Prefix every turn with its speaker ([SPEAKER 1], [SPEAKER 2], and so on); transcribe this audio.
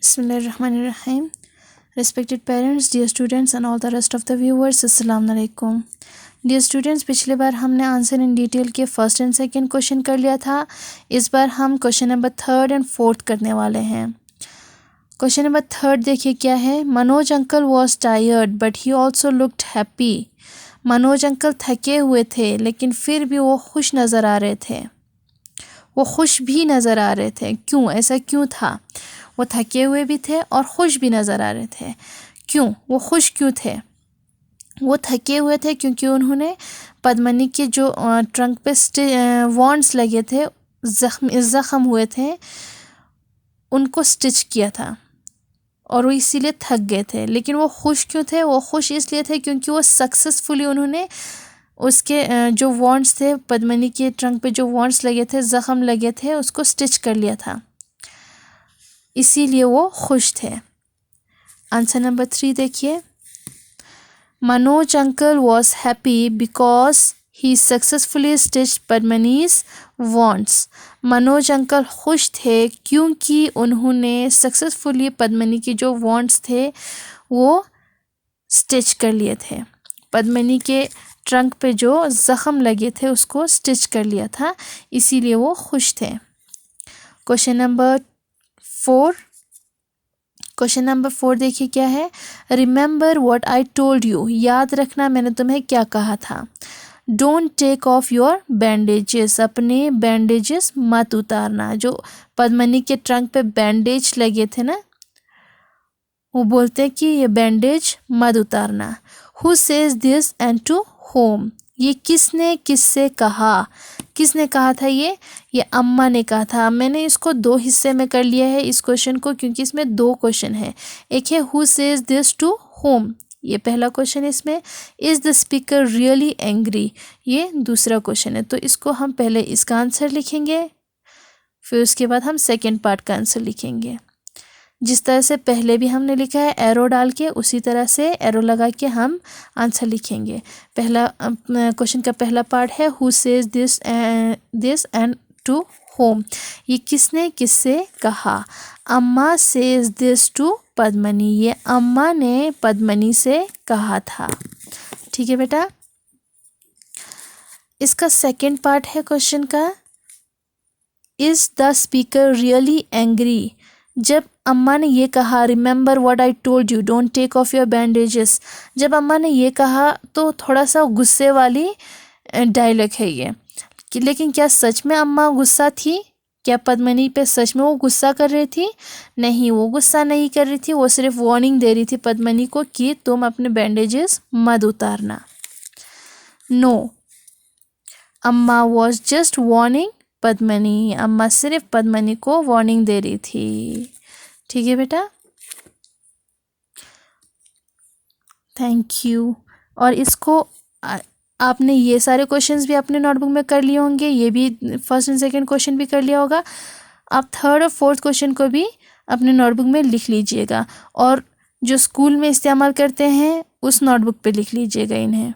[SPEAKER 1] Bismillahirrahmanirrahim. Respected parents, dear students and all the rest of the viewers, Assalamu alaikum. Dear students, पिछले बार हमने answer in detail के first and second question कर लिया था. इस बार हम question number third and fourth करने वाले हैं. क्वेश्चन नंबर थर्ड देखिए क्या है. Manoj uncle was tired but he also looked happy. Manoj uncle थके हुए थे लेकिन फिर भी वो खुश नज़र आ रहे थे. वो खुश भी नज़र आ रहे थे. क्यों? ऐसा क्यों था? वो थके हुए भी थे और खुश भी नज़र आ रहे थे. क्यों? वो खुश क्यों थे? वो थके हुए थे क्योंकि उन्होंने पद्मिनी के जो ट्रंक पे वॉन्ड्स लगे थे, ज़ख्म हुए थे, उनको स्टिच किया था और वो इसीलिए थक गए थे. लेकिन वो खुश क्यों थे? वो खुश इसलिए थे क्योंकि वो सक्सेसफुली उन्होंने उसके जो वॉन्ड्स थे, पद्मिनी के ट्रंक पे जो वॉन्ड्स लगे थे, ज़ख्म लगे थे, उसको स्टिच कर लिया था, इसीलिए वो खुश थे. आंसर नंबर 3 देखिए. Manoj uncle was happy because he successfully stitched Padmini's wounds. Manoj uncle खुश थे क्योंकि उन्होंने सक्सेसफुली पद्मिनी के जो वॉन्ड्स थे वो स्टिच कर लिए थे. पद्मिनी के ट्रंक पे जो ज़ख्म लगे थे उसको स्टिच कर लिया था, इसीलिए वो खुश थे. Question number 4. क्वेश्चन नंबर 4 देखिए क्या है. Remember what I told you. याद रखना मैंने तुम्हें क्या कहा था. Don't take off your bandages. अपने बैंडेजेस मत उतारना. जो पद्मिनी के ट्रंक पे बैंडेज लगे थे ना, वो बोलते हैं कि ये बैंडेज मत उतारना. Who says this and to whom. ये किसने किससे कहा? किसने कहा था ये अम्मा ने कहा था. मैंने इसको 2 हिस्से में कर लिया है इस क्वेश्चन को, क्योंकि इसमें 2 क्वेश्चन है. एक है who says this to whom, ये पहला क्वेश्चन है. इसमें is the speaker really angry, ये दूसरा क्वेश्चन है. तो इसको हम पहले इसका आंसर लिखेंगे, फिर उसके बाद हम सेकेंड पार्ट का आंसर लिखेंगे. जिस तरह से पहले भी हमने लिखा है एरो डाल के, उसी तरह से एरो लगा के हम आंसर लिखेंगे. पहला क्वेश्चन का पहला पार्ट है who says this and to whom. ये किसने किससे कहा? अम्मा सेज दिस टू पद्मिनी. ये अम्मा ने पद्मिनी से कहा था. ठीक है बेटा. इसका सेकंड पार्ट है क्वेश्चन का. Is the speaker really angry. जब अम्मा ने ये कहा remember what I told you don't take off your bandages, जब अम्मा ने ये कहा तो थोड़ा सा गुस्से वाली डायलॉग है ये. लेकिन क्या सच में अम्मा गुस्सा थी? क्या पद्मिनी पे सच में वो गुस्सा कर रही थी? नहीं, वो गुस्सा नहीं कर रही थी. वो सिर्फ वार्निंग दे रही थी पद्मिनी को कि तुम अपने बैंडेजेस मत उतारना. नो, अम्मा वॉज जस्ट वार्निंग पद्मिनी. अम्मा सिर्फ पद्मिनी को वार्निंग दे रही थी. ठीक है बेटा. Thank you. और इसको आपने ये सारे क्वेश्चंस भी अपने नोटबुक में कर लिए होंगे, ये भी फर्स्ट एंड सेकंड क्वेश्चन भी कर लिया होगा. आप थर्ड और फोर्थ क्वेश्चन को भी अपने नोटबुक में लिख लीजिएगा और जो स्कूल में इस्तेमाल करते हैं उस नोटबुक पे लिख लीजिएगा इन्हें.